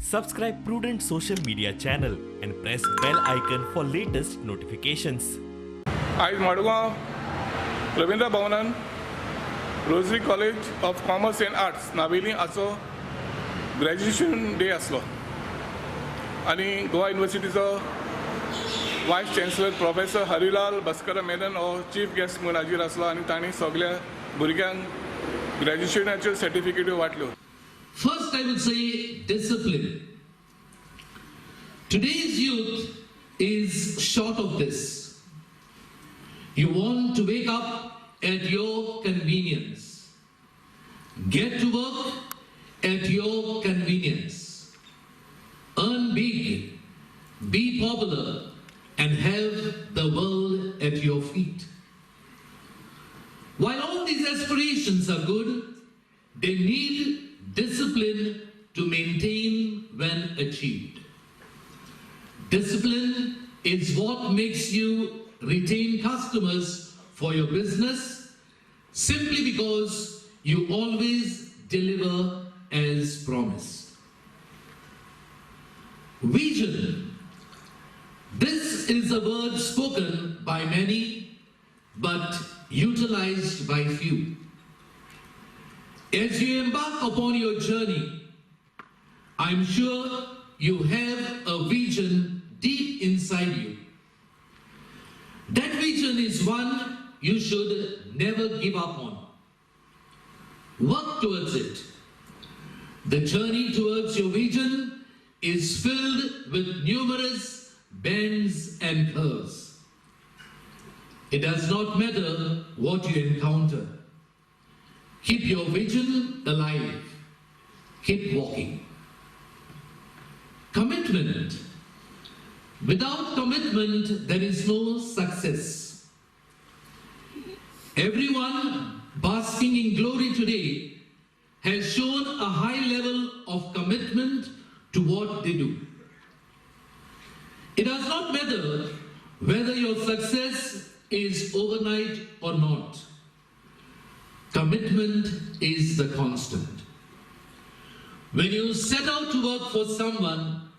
Subscribe Prudent social media channel and press bell icon for latest notifications. आज मडगांव रवींद्र भवनान Rosary college of commerce and arts Navelim हाचो graduation day आसलो आनी गोवा युनिवर्सिटीचो vice chancellor professor Harilal Bhaskar Menon हो chief guest म्हणून हाजीर आसलो आनी तांणी सगळ्या भुरग्यांक ग्रॅज्युएशनाच्यो सर्टिफिकेट्यो वाटल्यो. First, I would say discipline. Today's youth is short of this. You want to wake up at your convenience. Get to work at your convenience. Earn big, be popular, and have the world at your feet. While all these aspirations are good, they need discipline to maintain when achieved. Discipline is what makes you retain customers for your business simply because you always deliver as promised. Vision. This is a word spoken by many but utilized by few. As you embark upon your journey, I'm sure you have a vision deep inside you. That vision is one you should never give up on. Work towards it. The journey towards your vision is filled with numerous bends and curves. It does not matter what you encounter. Keep your vision alive. Keep walking. Commitment. Without commitment, there is no success. Everyone basking in glory today has shown a high level of commitment to what they do. It does not matter whether your success is overnight or not. Commitment is the constant. When you set out to work for someone,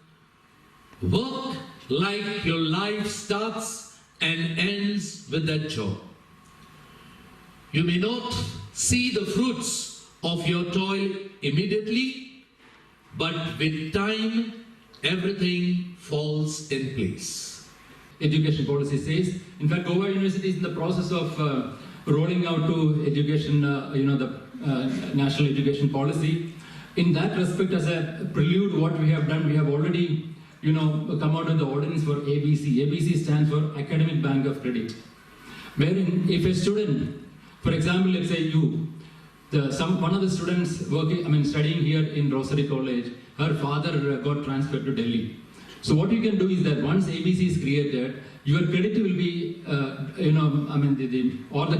work like your life starts and ends with that job. You may not see the fruits of your toil immediately, but with time, everything falls in place. Education policy says. In fact, Goa University is in the process of rolling out to education, the national education policy. In that respect, as a prelude, what we have done, we have already, come out with the ordinance for ABC. ABC stands for Academic Bank of Credit. Wherein, if a student, for example, let's say one of the students studying here in Rosary College, her father got transferred to Delhi. So what you can do is that once ABC is created, your credit will be, the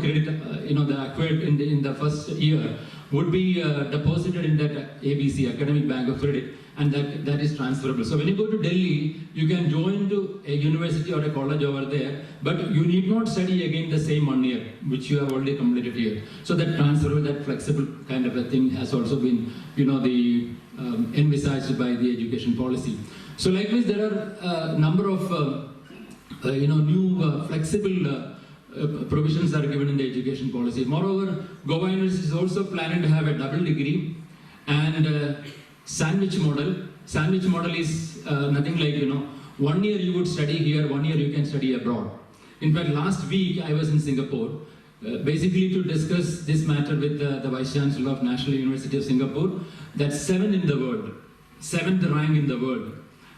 credit, the acquired in the first year would be deposited in that ABC, Academic Bank of Credit, and that is transferable. So when you go to Delhi, you can join to a university or a college over there, but you need not study again the same 1 year, which you have already completed here. So that transferable, that flexible kind of a thing has also been, envisaged by the education policy. So likewise, there are a number of new flexible provisions are given in the education policy. Moreover, Goa University is also planning to have a double degree and sandwich model. Sandwich model is nothing like, 1 year you would study here, 1 year you can study abroad. In fact, last week I was in Singapore, basically to discuss this matter with the Vice Chancellor of National University of Singapore. That's 7th in the world, 7th rank in the world.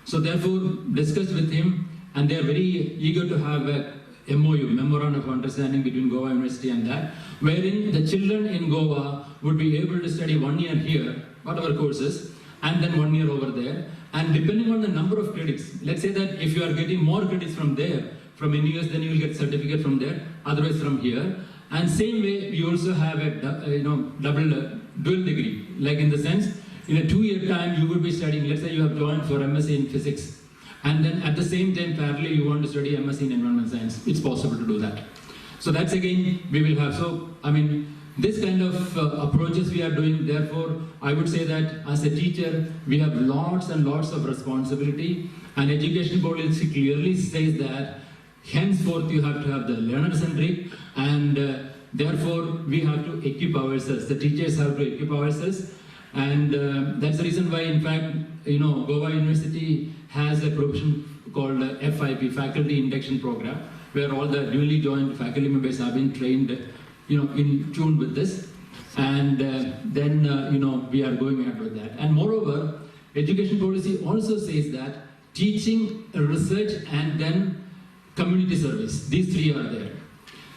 So therefore, discussed with him, and they are very eager to have a MOU, Memorandum of Understanding between Goa University and that, wherein the children in Goa would be able to study 1 year here, whatever courses, and then 1 year over there. And depending on the number of credits, let's say that if you are getting more credits from there, from NUS, then you will get certificate from there, otherwise from here. And same way, you also have a dual degree, like in the sense, in a 2-year time, you would be studying, let's say you have joined for MSc in physics, and then at the same time, parallelly, you want to study MSc in environmental science. It's possible to do that. So that's again, we will have. So, this kind of approaches we are doing. Therefore, I would say that as a teacher, we have lots and lots of responsibility, and education policy clearly says that henceforth you have to have the learner-centric, and therefore we have to equip ourselves. The teachers have to equip ourselves, and that's the reason why, in fact, Goa University has a provision called FIP, Faculty Induction Program, where all the newly joined faculty members have been trained, in tune with this, and then we are going ahead with that. And moreover, education policy also says that teaching, research, and then community service. These three are there.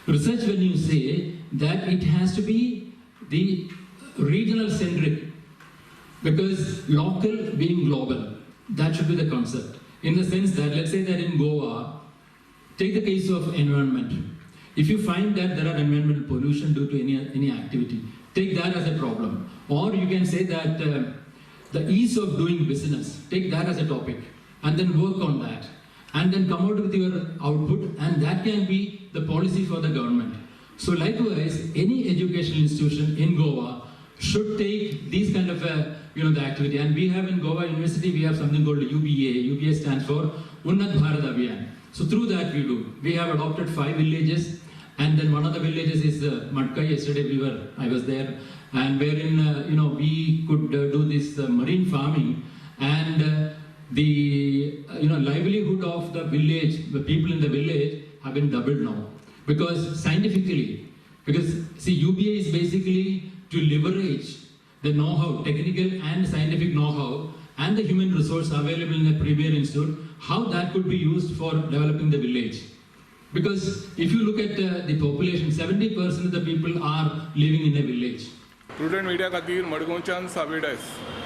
Research, when you say that it has to be the regional centric, because local being global, that should be the concept. In the sense that, let's say that in Goa, take the case of environment. If you find that there are environmental pollution due to any activity, take that as a problem. Or you can say that the ease of doing business, take that as a topic, and then work on that, and then come out with your output, and that can be the policy for the government. So likewise, any educational institution in Goa should take these kind of the activity. And we have in Goa University, we have something called UBA. UBA stands for Unnat Bharat Abhiyan. So through that we have adopted 5 villages, and then one of the villages is Matka. Yesterday I was there, and wherein we could do this marine farming, and the livelihood of the village, the people in the village have been doubled now, because scientifically, UBA is basically to leverage the know-how, technical and scientific know-how, and the human resource available in the premier institute, how that could be used for developing the village. Because if you look at the population, 70% of the people are living in a village. Prudent media खातीर मडगांवच्यान सावेडायस.